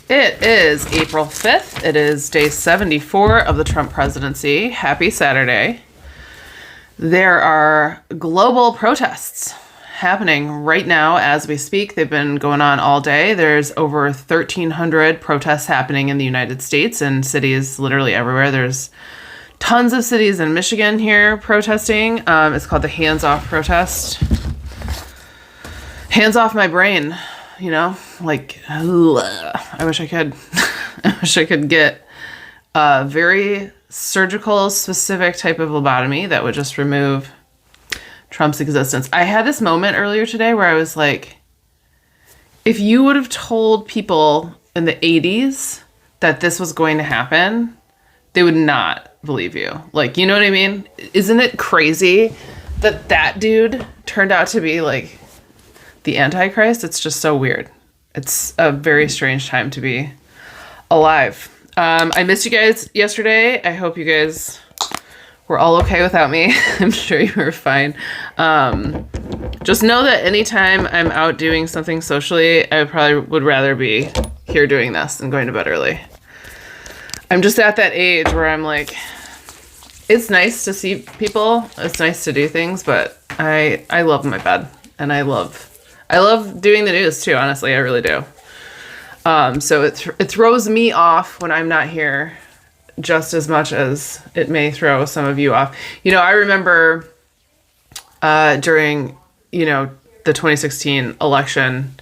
It is April 5th. It is day 74 of the Trump presidency. Happy Saturday. There are global protests happening right now as we speak. They've been going on all day. There's over 1,300 protests happening in the United States and cities literally everywhere. There's tons of cities in Michigan here protesting. It's called the Hands Off protest. Hands off my brain. You know, like, ugh. I wish I could get a very surgical, specific type of lobotomy that would just remove Trump's existence. I had this moment earlier today where I was like, if you would have told people in the 80s that this was going to happen, they would not believe you. Like, you know what I mean? Isn't it crazy that that dude turned out to be like the Antichrist? It's just so weird. It's a very strange time to be alive. I missed you guys yesterday. I hope you guys were all okay without me. I'm sure you were fine. Just know that anytime I'm out doing something socially, I probably would rather be here doing this than going to bed early. I'm just at that age where I'm like, it's nice to see people. It's nice to do things, but I love my bed and I love doing the news too, honestly. I really do. So it throws me off when I'm not here just as much as it may throw some of you off. You know, I remember during, the 2016 election,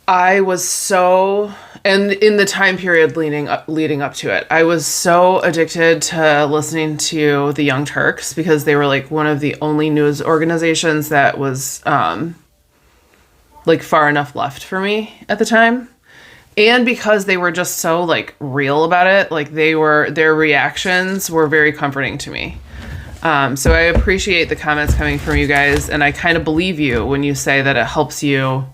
I was so, and in the time period leading up to it, I was so addicted to listening to the Young Turks because they were like one of the only news organizations that was like far enough left for me at the time. And because they were just so like real about it, like their reactions were very comforting to me. So I appreciate the comments coming from you guys. And I kind of believe you when you say that it helps you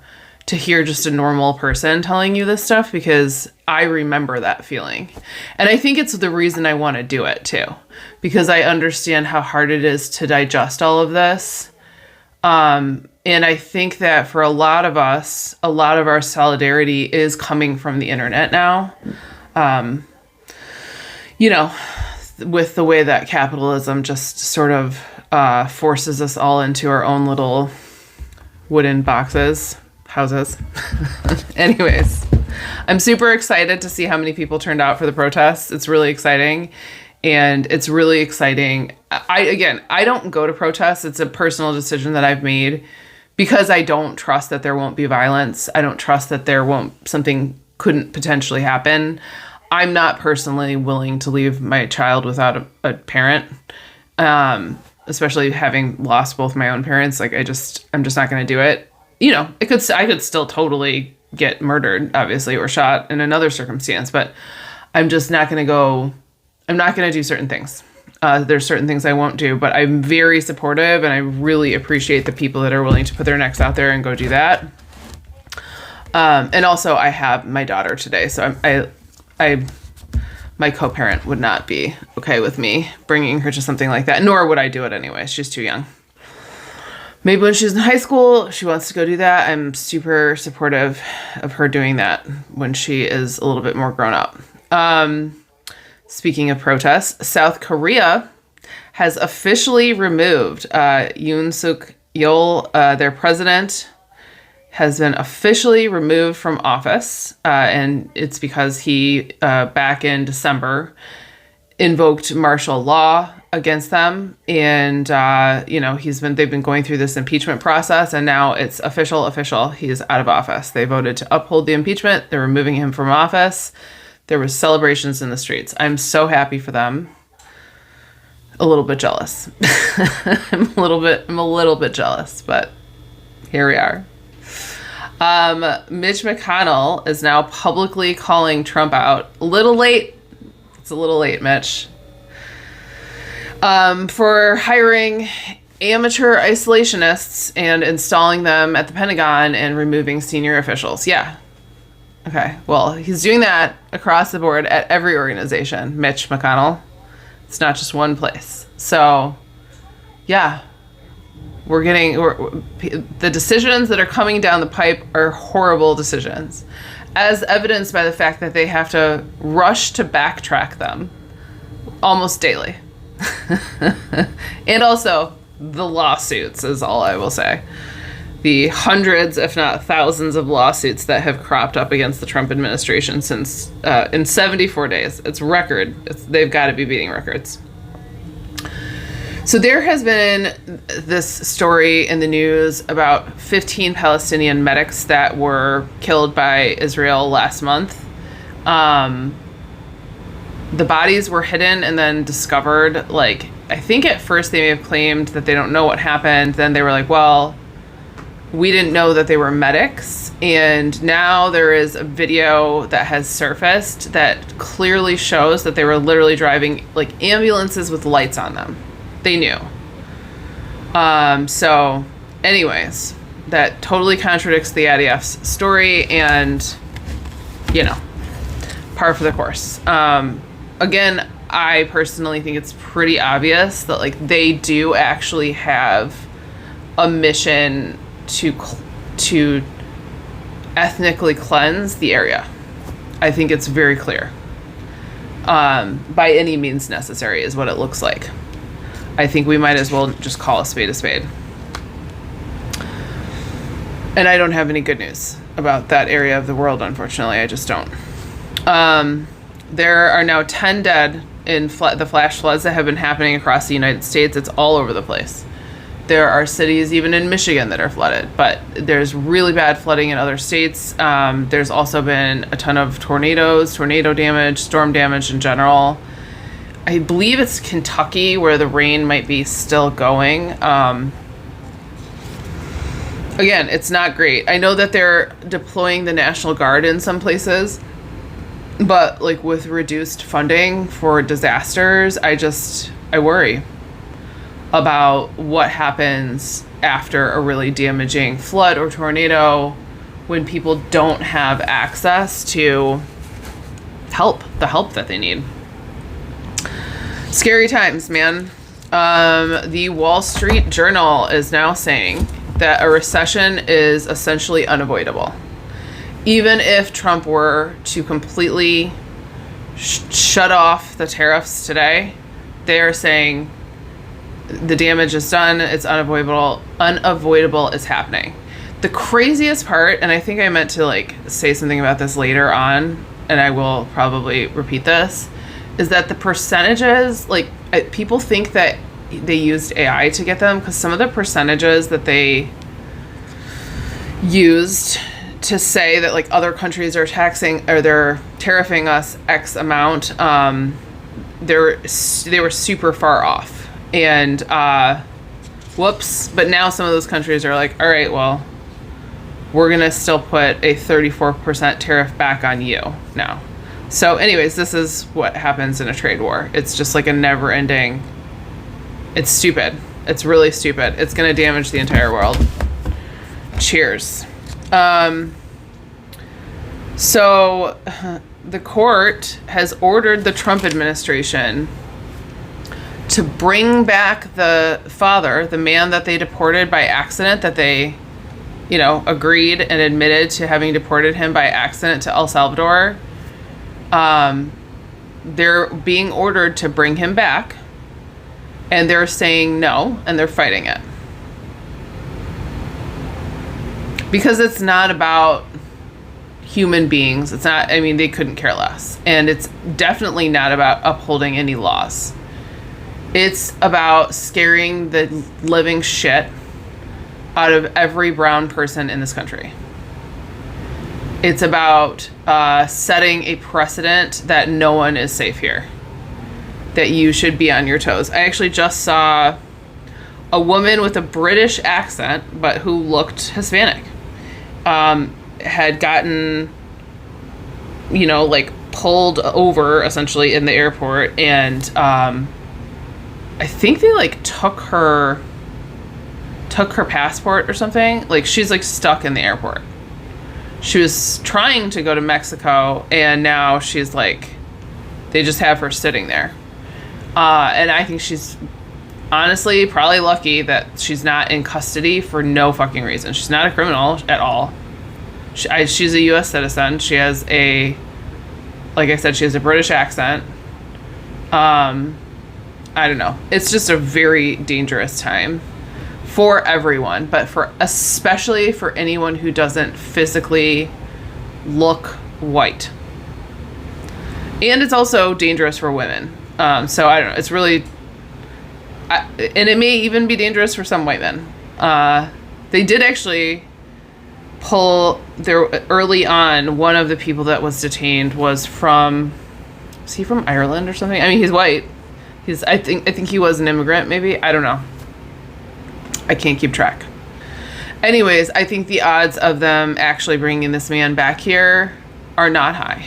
to hear just a normal person telling you this stuff, because I remember that feeling. And I think it's the reason I want to do it too, because I understand how hard it is to digest all of this. And I think that for a lot of us, a lot of our solidarity is coming from the internet now. With the way that capitalism just sort of forces us all into our own little wooden houses. Anyways, I'm super excited to see how many people turned out for the protests. It's really exciting. And it's really exciting. I don't go to protests. It's a personal decision that I've made because I don't trust that there won't be violence. I don't trust that something couldn't potentially happen. I'm not personally willing to leave my child without a parent, especially having lost both my own parents. Like I'm just not going to do it. I could still totally get murdered, obviously, or shot in another circumstance, but I'm just not going to go. I'm not going to do certain things. There's certain things I won't do, but I'm very supportive and I really appreciate the people that are willing to put their necks out there and go do that. And also I have my daughter today. So my co-parent would not be okay with me bringing her to something like that, nor would I do it anyway. She's too young. Maybe when she's in high school, she wants to go do that. I'm super supportive of her doing that when she is a little bit more grown up. Speaking of protests, South Korea has officially removed Yoon Suk Yeol, their president, has been officially removed from office, and it's because he back in December invoked martial law against them, and they've been going through this impeachment process, and now it's official. He's out of office. They voted to uphold the impeachment. They're removing him from office. There was celebrations in the streets. I'm so happy for them. A little bit jealous. I'm a little bit jealous, but here we are. Mitch McConnell is now publicly calling Trump out. A little late. It's a little late, Mitch. For hiring amateur isolationists and installing them at the Pentagon and removing senior officials. Yeah. Okay, well, he's doing that across the board at every organization, Mitch McConnell. It's not just one place. So, yeah, the decisions that are coming down the pipe are horrible decisions. as evidenced by the fact that they have to rush to backtrack them almost daily. And also the lawsuits is all I will say. The hundreds, if not thousands, of lawsuits that have cropped up against the Trump administration since in 74 days. It's record. They've got to be beating records. So there has been this story in the news about 15 Palestinian medics that were killed by Israel last month. The bodies were hidden and then discovered. Like, I think at first they may have claimed that they don't know what happened. Then they were like, well, we didn't know that they were medics. And now there is a video that has surfaced that clearly shows that they were literally driving like ambulances with lights on them. They knew. So anyways, that totally contradicts the IDF's story and, you know, par for the course. Again, I personally think it's pretty obvious that like they do actually have a mission to ethnically cleanse the area. I think it's very clear. By any means necessary is what it looks like. I think we might as well just call a spade a spade. And I don't have any good news about that area of the world, unfortunately. I just don't. There are now 10 dead in the flash floods that have been happening across the United States. It's all over the place. There are cities even in Michigan that are flooded, but there's really bad flooding in other states. There's also been a ton of tornadoes, tornado damage, storm damage in general. I believe it's Kentucky where the rain might be still going. Again, it's not great. I know that they're deploying the National Guard in some places, but like with reduced funding for disasters, I worry about what happens after a really damaging flood or tornado when people don't have access to the help that they need. Scary times, man. The Wall Street Journal is now saying that a recession is essentially unavoidable. Even if Trump were to completely shut off the tariffs today, they are saying the damage is done, it's unavoidable, it's happening. The craziest part, and I think I meant to like say something about this later on, and I will probably repeat this, is that the percentages, like people think that they used AI to get them, because some of the percentages that they used to say that like other countries are taxing or they're tariffing us X amount, they were super far off. And whoops, but now some of those countries are like, all right, well, we're gonna still put a 34% tariff back on you now. So anyways, this is what happens in a trade war. It's just like a never ending, it's stupid. It's really stupid. It's gonna damage the entire world. Cheers. So the court has ordered the Trump administration to bring back the father, the man that they deported by accident, that they, you know, agreed and admitted to having deported him by accident to El Salvador. They're being ordered to bring him back, and they're saying no, and they're fighting it. Because it's not about human beings. It's not, I mean, they couldn't care less. And it's definitely not about upholding any laws. It's about scaring the living shit out of every brown person in this country. It's about setting a precedent that no one is safe here, that you should be on your toes. I actually just saw a woman with a British accent, but who looked Hispanic, had gotten, you know, like pulled over essentially in the airport, and I think they like took her passport or something. Like she's like stuck in the airport. She was trying to go to Mexico, and now she's like, they just have her sitting there. And I think she's honestly probably lucky that she's not in custody for no fucking reason. She's not a criminal at all. She's a U.S. citizen. She has like I said, she has a British accent. I don't know. It's just a very dangerous time for everyone, but especially for anyone who doesn't physically look white. And it's also dangerous for women. So I don't know. It's really, and it may even be dangerous for some white men. They did actually pull there early on. One of the people that was detained was he from Ireland or something? I mean, he's white. I think he was an immigrant, maybe. I don't know. I can't keep track. Anyways, I think the odds of them actually bringing this man back here are not high.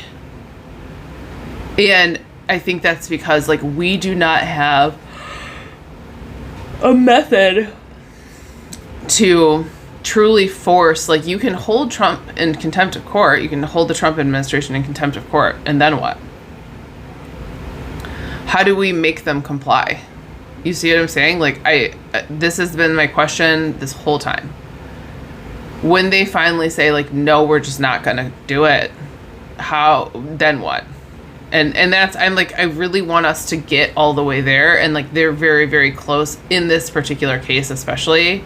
And I think that's because, like, we do not have a method to truly force, like, you can hold Trump in contempt of court. You can hold the Trump administration in contempt of court. And then what? How do we make them comply? You see what I'm saying? Like, this has been my question this whole time. When they finally say, like, no, we're just not going to do it, then what? And I really want us to get all the way there. And, like, they're very, very close in this particular case, especially.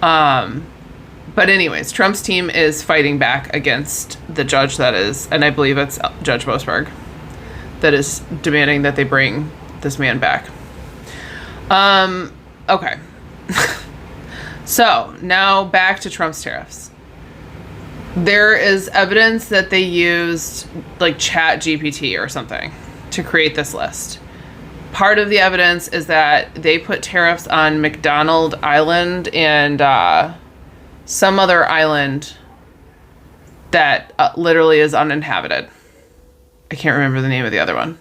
But anyways, Trump's team is fighting back against the judge and I believe it's Judge Boasberg, that is demanding that they bring this man back. Okay. So now back to Trump's tariffs. There is evidence that they used, like, Chat GPT or something to create this list. Part of the evidence is that they put tariffs on McDonald Island and some other island that literally is uninhabited. I can't remember the name of the other one.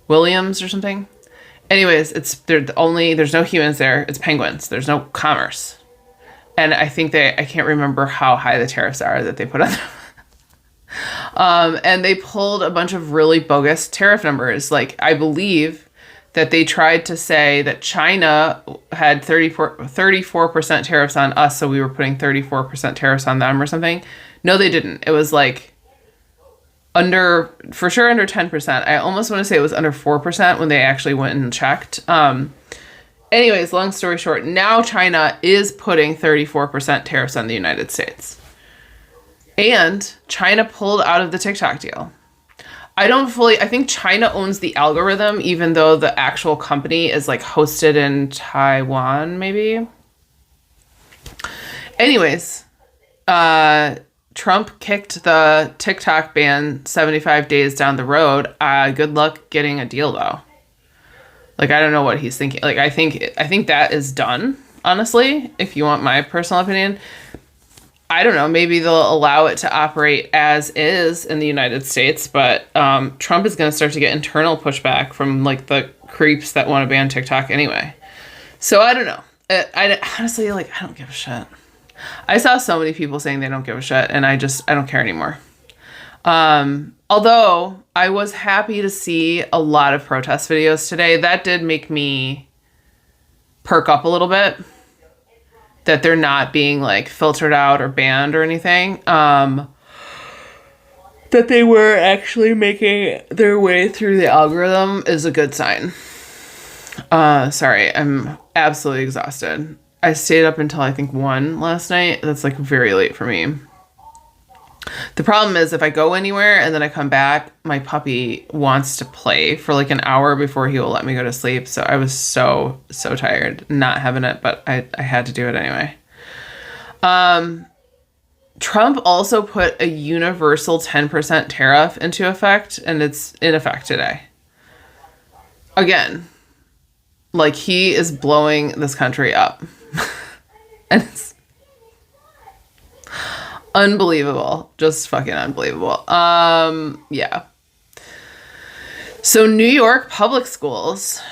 Williams or something. Anyways, there's no humans there. It's penguins. There's no commerce. And I think I can't remember how high the tariffs are that they put on them. And they pulled a bunch of really bogus tariff numbers. Like, I believe that they tried to say that China had 34% tariffs on us, so we were putting 34% tariffs on them or something. No, they didn't. It was like for sure under 10%. I almost want to say it was under 4% when they actually went and checked. Anyways, long story short, now China is putting 34% tariffs on the United States. And China pulled out of the TikTok deal. I think China owns the algorithm, even though the actual company is, like, hosted in Taiwan, maybe. Anyways, Trump kicked the TikTok ban 75 days down the road. Good luck getting a deal, though. Like, I don't know what he's thinking. Like, I think that is done, honestly, if you want my personal opinion. I don't know. Maybe they'll allow it to operate as is in the United States, but Trump is going to start to get internal pushback from, like, the creeps that want to ban TikTok anyway. So I don't know. I honestly, like, I don't give a shit. I saw so many people saying they don't give a shit, and I don't care anymore. Although I was happy to see a lot of protest videos today. That did make me perk up a little bit, that they're not being, like, filtered out or banned or anything. That they were actually making their way through the algorithm is a good sign. Sorry, I'm absolutely exhausted. I stayed up until I think 1 last night. That's, like, very late for me. The problem is if I go anywhere and then I come back, my puppy wants to play for, like, an hour before he will let me go to sleep. So I was so tired not having it, but I had to do it anyway. Trump also put a universal 10% tariff into effect, and it's in effect today. Again, like, he is blowing this country up. And it's unbelievable. Just fucking unbelievable. Yeah. So New York public schools,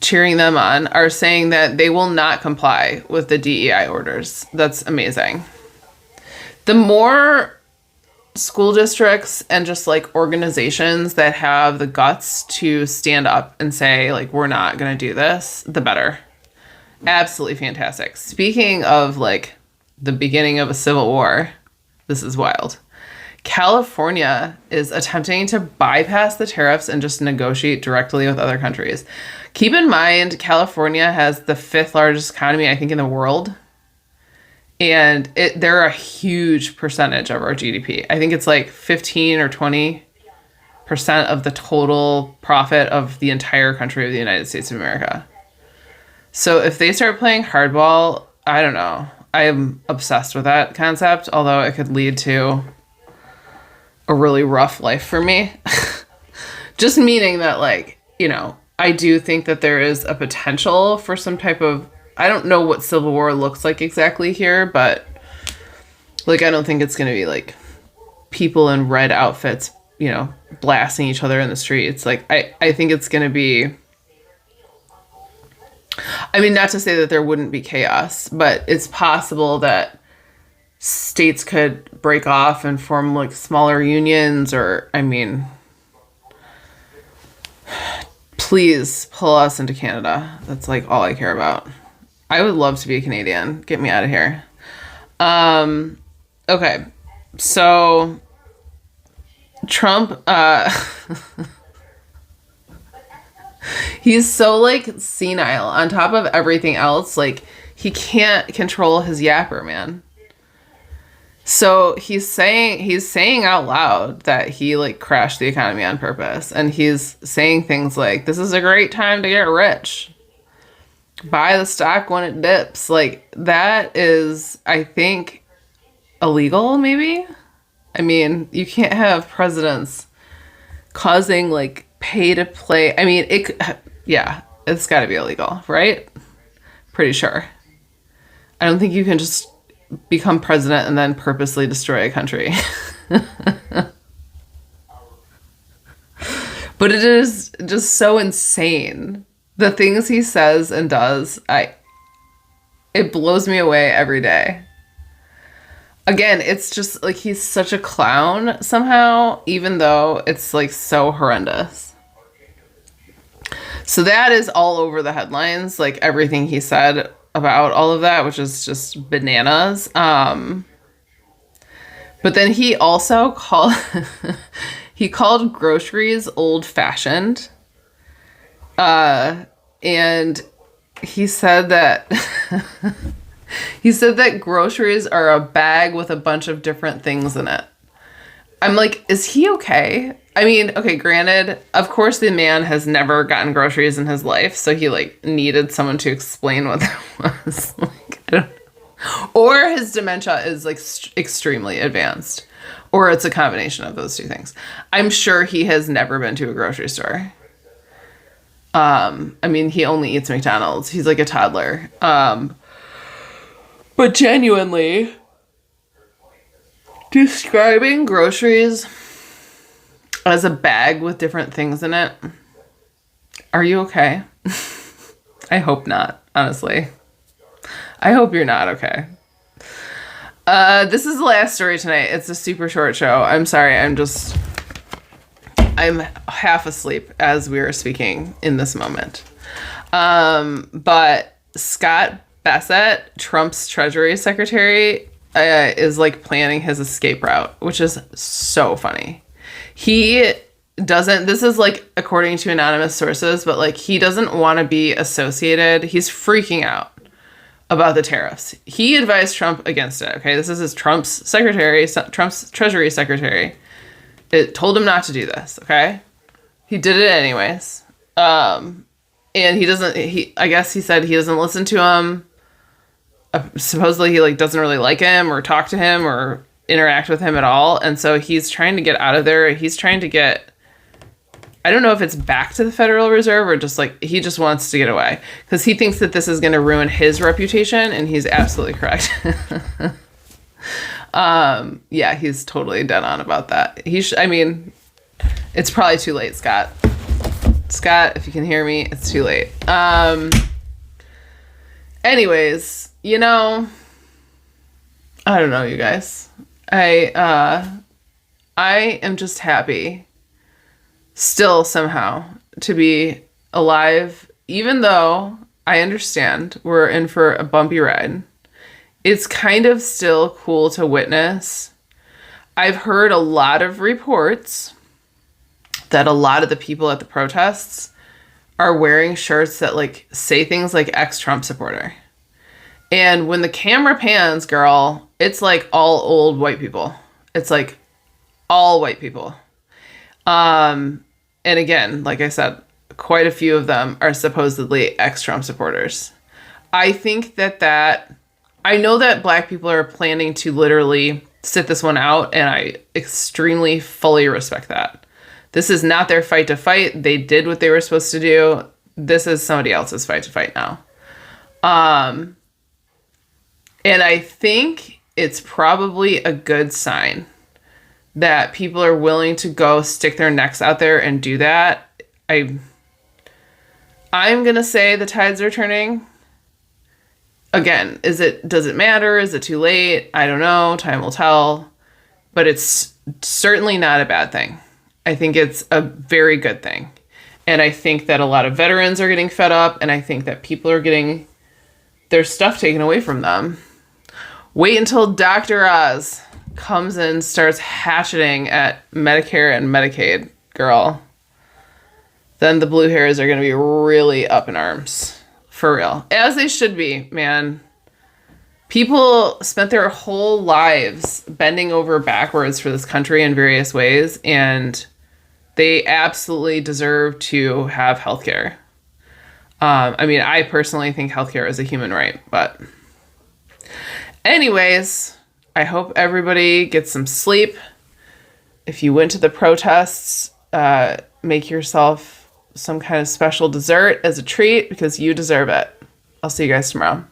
cheering them on, are saying that they will not comply with the DEI orders. That's amazing. The more school districts and just, like, organizations that have the guts to stand up and say, like, we're not going to do this, the better. Absolutely fantastic. Speaking of, like, the beginning of a civil war, This is wild. California is attempting to bypass the tariffs and just negotiate directly with other countries. Keep in mind, California has the 5th largest economy, I think, in the world. And they're a huge percentage of our GDP. I think it's like 15 or 20% of the total profit of the entire country of the United States of America. So if they start playing hardball, I don't know. I am obsessed with that concept, although it could lead to a really rough life for me. Just meaning that, like, you know, I do think that there is a potential for some type of, I don't know what civil war looks like exactly here, but like, I don't think it's going to be like people in red outfits, you know, blasting each other in the streets. Like, I think it's going to be, I mean, not to say that there wouldn't be chaos, but it's possible that states could break off and form like smaller unions, or, I mean, please pull us into Canada. That's like all I care about. I would love to be a Canadian. Get me out of here. Okay. So Trump, he's so like senile on top of everything else. Like, he can't control his yapper, man. So he's saying out loud that he like crashed the economy on purpose. And he's saying things like, this is a great time to get rich. Buy the stock when it dips. Like, that is, I think, illegal, maybe? I mean, you can't have presidents causing like pay to play. I mean, it's got to be illegal, right? Pretty sure. I don't think you can just become president and then purposely destroy a country. But it is just so insane. The things he says and does, it blows me away every day. Again, it's just like he's such a clown somehow, even though it's like so horrendous. So that is all over the headlines, like everything he said about all of that, which is just bananas. But then he also called groceries old-fashioned. And he said that groceries are a bag with a bunch of different things in it. I'm like, is he okay? I mean, okay, granted, of course the man has never gotten groceries in his life, so he like needed someone to explain what that was. Like, I don't know. Or his dementia is like extremely advanced, or it's a combination of those two things. I'm sure he has never been to a grocery store. I mean, he only eats McDonald's. He's like a toddler. But genuinely, describing groceries as a bag with different things in it, are you okay? I hope not, honestly. I hope you're not okay. This is the last story tonight. It's a super short show. I'm sorry. I'm half asleep as we are speaking in this moment. But Scott Bassett, Trump's Treasury Secretary, is like planning his escape route, which is so funny. He doesn't, this is like according to anonymous sources, but like he doesn't want to be associated. He's freaking out about the tariffs. He advised Trump against it. Okay. This is Trump's Treasury Secretary. It told him not to do this. Okay. He did it anyways. And I guess he said he doesn't listen to him. Supposedly he like doesn't really like him or talk to him or interact with him at all. And so he's trying to get out of there. He's trying to get, I don't know if it's back to the Federal Reserve or just like, he just wants to get away because he thinks that this is going to ruin his reputation. And he's absolutely correct. Yeah, he's totally dead on about that. I mean, it's probably too late, Scott. Scott, if you can hear me, it's too late. Anyways, you know, I don't know, you guys. I am just happy still somehow to be alive, even though I understand we're in for a bumpy ride. It's kind of still cool to witness I've heard a lot of reports that a lot of the people at the protests are wearing shirts that like say things like ex-Trump supporter. And when the camera pans, girl, it's like all old white people. It's like all white people. And again, like I said, quite a few of them are supposedly ex-Trump supporters. I think that I know that Black people are planning to literally sit this one out, and I extremely fully respect that. This is not their fight to fight. They did what they were supposed to do. This is somebody else's fight to fight now. And I think it's probably a good sign that people are willing to go stick their necks out there and do that. I'm going to say the tides are turning. Again, does it matter? Is it too late? I don't know. Time will tell. But it's certainly not a bad thing. I think it's a very good thing. And I think that a lot of veterans are getting fed up, and I think that people are getting their stuff taken away from them. Wait until Dr. Oz comes and starts hatcheting at Medicare and Medicaid, girl. Then the blue hairs are going to be really up in arms. For real. As they should be, man. People spent their whole lives bending over backwards for this country in various ways, and they absolutely deserve to have healthcare. I mean, I personally think healthcare is a human right, but anyways, I hope everybody gets some sleep. If you went to the protests, make yourself some kind of special dessert as a treat because you deserve it. I'll see you guys tomorrow.